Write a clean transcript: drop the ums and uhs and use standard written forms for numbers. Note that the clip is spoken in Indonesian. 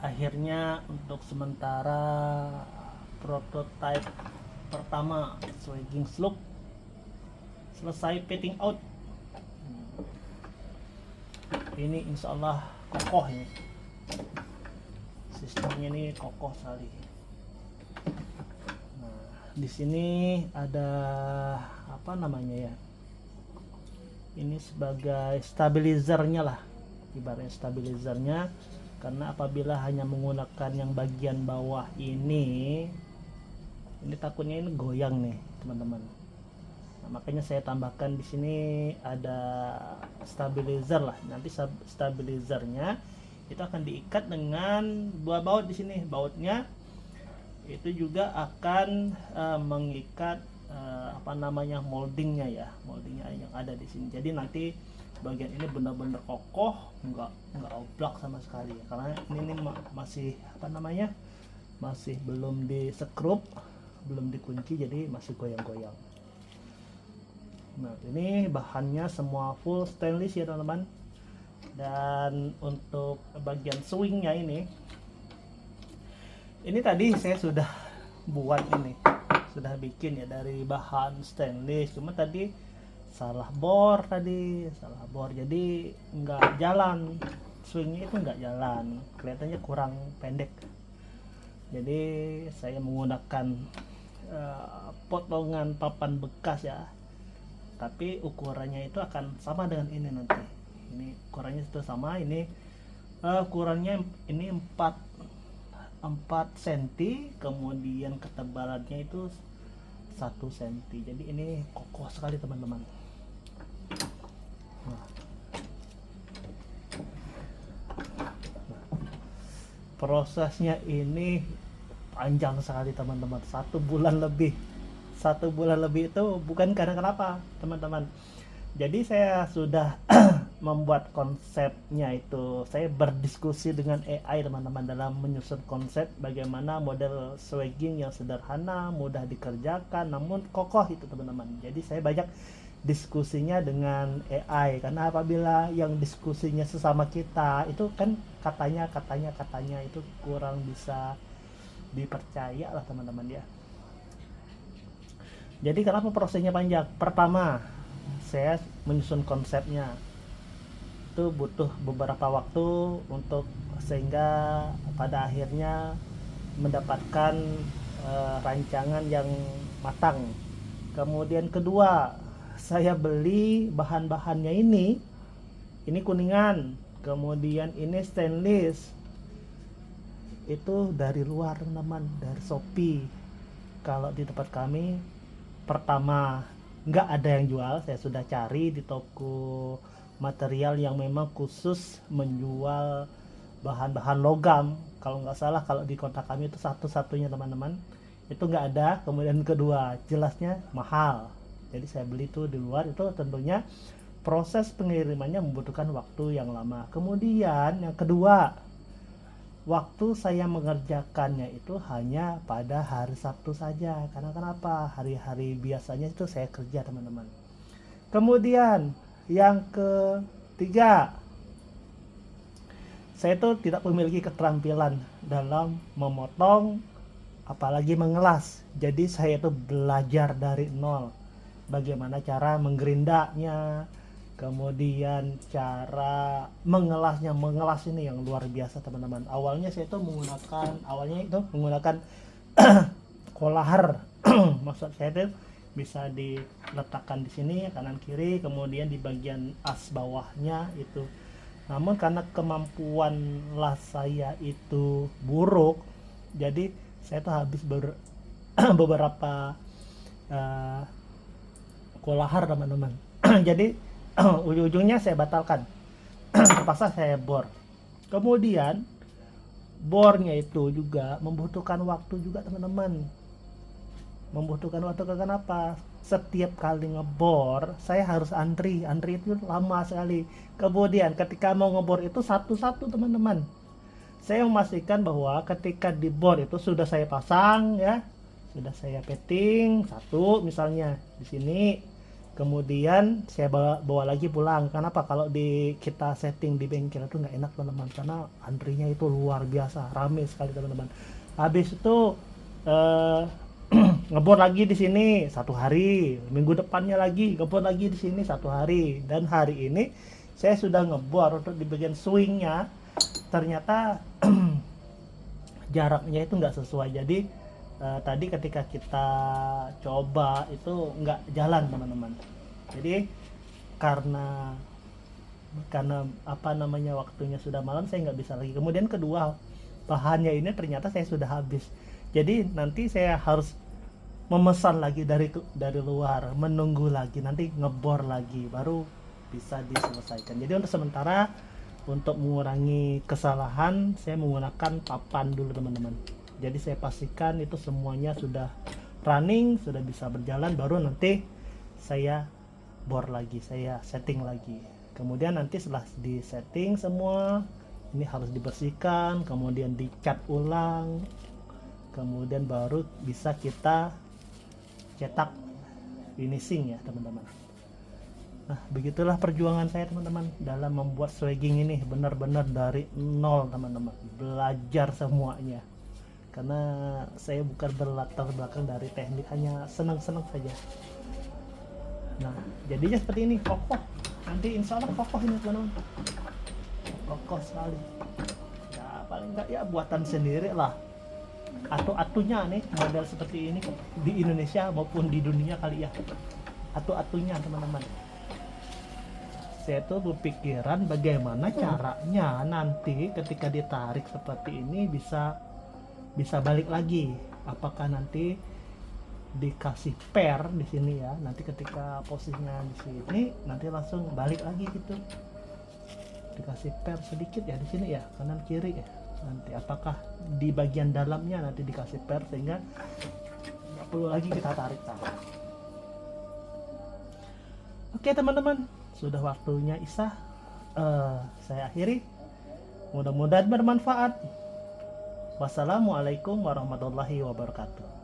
Akhirnya untuk sementara prototype pertama swagging slope selesai fitting out. Ini insya Allah kokoh ini, sistemnya ini kokoh sekali. Nah, di sini ada apa namanya ya, ini sebagai stabilizernya lah, ibaratnya stabilizernya. Karena apabila hanya menggunakan yang bagian bawah ini takutnya ini goyang nih teman-teman. Nah, makanya saya tambahkan di sini ada stabilizer lah. Nanti stabilizernya itu akan diikat dengan buah baut di sini. Bautnya itu juga akan mengikat apa namanya, moldingnya yang ada di sini. Jadi nanti bagian ini benar-benar kokoh, nggak oblak sama sekali ya. Karena ini masih apa namanya, masih belum di skrup, belum dikunci, jadi masih goyang-goyang. Nah, ini bahannya semua full stainless ya teman-teman. Dan untuk bagian swingnya ini tadi saya sudah buat ini, sudah bikin ya dari bahan stainless. Cuma tadi salah bor, jadi nggak jalan, swingnya itu nggak jalan, kelihatannya kurang pendek. Jadi saya menggunakan potongan papan bekas ya, tapi ukurannya itu akan sama dengan ini nanti. Ini ukurannya itu sama, ini ukurannya ini 4 cm, kemudian ketebalannya itu 1 cm. Jadi ini kokoh sekali teman-teman. Nah, prosesnya ini panjang sekali teman-teman, 1 bulan lebih. 1 bulan lebih itu bukan karena kenapa teman-teman. Jadi saya sudah membuat konsepnya itu, saya berdiskusi dengan AI teman-teman dalam menyusun konsep bagaimana model swagging yang sederhana, mudah dikerjakan, namun kokoh itu teman-teman. Jadi saya banyak diskusinya dengan AI, karena apabila yang diskusinya sesama kita itu kan katanya itu kurang bisa dipercaya lah teman-teman ya. Jadi kenapa prosesnya panjang? Pertama, saya menyusun konsepnya itu butuh beberapa waktu untuk sehingga pada akhirnya mendapatkan rancangan yang matang. Kemudian kedua, saya beli bahan-bahannya ini kuningan, kemudian ini stainless, itu dari luar teman, dari Shopee. Kalau di tempat kami pertama nggak ada yang jual, saya sudah cari di toko material yang memang khusus menjual bahan-bahan logam. Kalau nggak salah kalau di kota kami itu satu-satunya teman-teman, itu nggak ada. Kemudian kedua, jelasnya mahal, jadi saya beli itu di luar. Itu tentunya proses pengirimannya membutuhkan waktu yang lama. Kemudian yang kedua, waktu saya mengerjakannya itu hanya pada hari Sabtu saja. Karena kenapa? Hari-hari biasanya itu saya kerja teman-teman. Kemudian yang ketiga, saya itu tidak memiliki keterampilan dalam memotong apalagi mengelas. Jadi saya itu belajar dari nol, bagaimana cara menggerindanya, kemudian cara mengelasnya. Mengelas ini yang luar biasa teman-teman. Awalnya itu menggunakan kolahar. Maksud saya itu bisa diletakkan di sini kanan kiri, kemudian di bagian as bawahnya itu. Namun karena kemampuan las saya itu buruk, jadi saya tuh habis beberapa kolahar teman-teman. Jadi ujung-ujungnya saya batalkan. Terpaksa saya bor. Kemudian bornya itu juga membutuhkan waktu juga teman-teman. Kenapa? Setiap kali ngebor saya harus antri itu lama sekali. Kemudian ketika mau ngebor itu satu-satu teman-teman, saya memastikan bahwa ketika dibor itu sudah saya pasang ya, sudah saya petting satu misalnya di sini, Kemudian saya bawa lagi pulang. Kenapa? Kalau kita setting di bengkel itu nggak enak teman-teman, karena antrinya itu luar biasa, rame sekali teman-teman. Habis itu eh, ngebor lagi di sini 1 hari, minggu depannya lagi ngebor lagi di sini 1 hari, dan hari ini saya sudah ngebor untuk di bagian swingnya. Ternyata jaraknya itu nggak sesuai. Jadi tadi ketika kita coba itu nggak jalan teman-teman. Jadi karena apa namanya, waktunya sudah malam, saya nggak bisa lagi. Kemudian kedua, bahannya ini ternyata saya sudah habis. Jadi nanti saya harus memesan lagi dari luar, menunggu lagi, nanti ngebor lagi baru bisa diselesaikan. Jadi untuk sementara, untuk mengurangi kesalahan, saya menggunakan papan dulu teman-teman. Jadi saya pastikan itu semuanya sudah running, sudah bisa berjalan, baru nanti saya bor lagi, saya setting lagi. Kemudian nanti setelah di setting semua, ini harus dibersihkan, kemudian dicat ulang, kemudian baru bisa kita cetak finishing ya teman-teman. Nah, begitulah perjuangan saya teman-teman dalam membuat swagging ini, benar-benar dari nol teman-teman, belajar semuanya. Karena saya bukan berlatar belakang dari teknik, hanya senang-senang saja. Nah, jadinya seperti ini, kokoh. Nanti insya Allah kokoh ini teman-teman, kokoh sekali. Ya paling enggak ya buatan sendiri lah. Atu-atunya nih model seperti ini di Indonesia maupun di dunia kali ya. Atu-atunya teman-teman. Saya tuh berpikiran bagaimana caranya nanti ketika ditarik seperti ini bisa balik lagi. Apakah nanti dikasih per di sini ya, nanti ketika posisinya di sini nanti langsung balik lagi gitu, dikasih per sedikit ya di sini ya, kanan kiri ya. Nanti apakah di bagian dalamnya nanti dikasih per sehingga nggak perlu lagi kita tarik. Oke teman-teman, sudah waktunya Isya. Saya akhiri, mudah-mudahan bermanfaat. Wassalamualaikum warahmatullahi wabarakatuh.